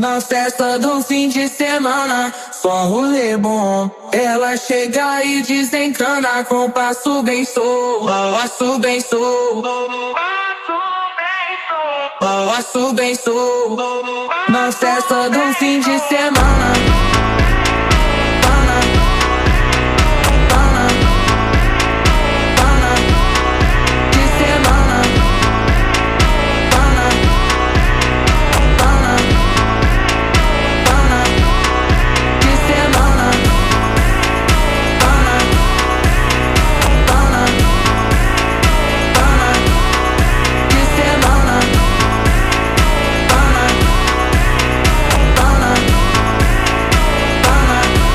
Na festa do fim de semana, só rolê bom. Ela chega e desencana com passo bem solto, passo bem solto, passo bem solto. Na festa do fim de semana.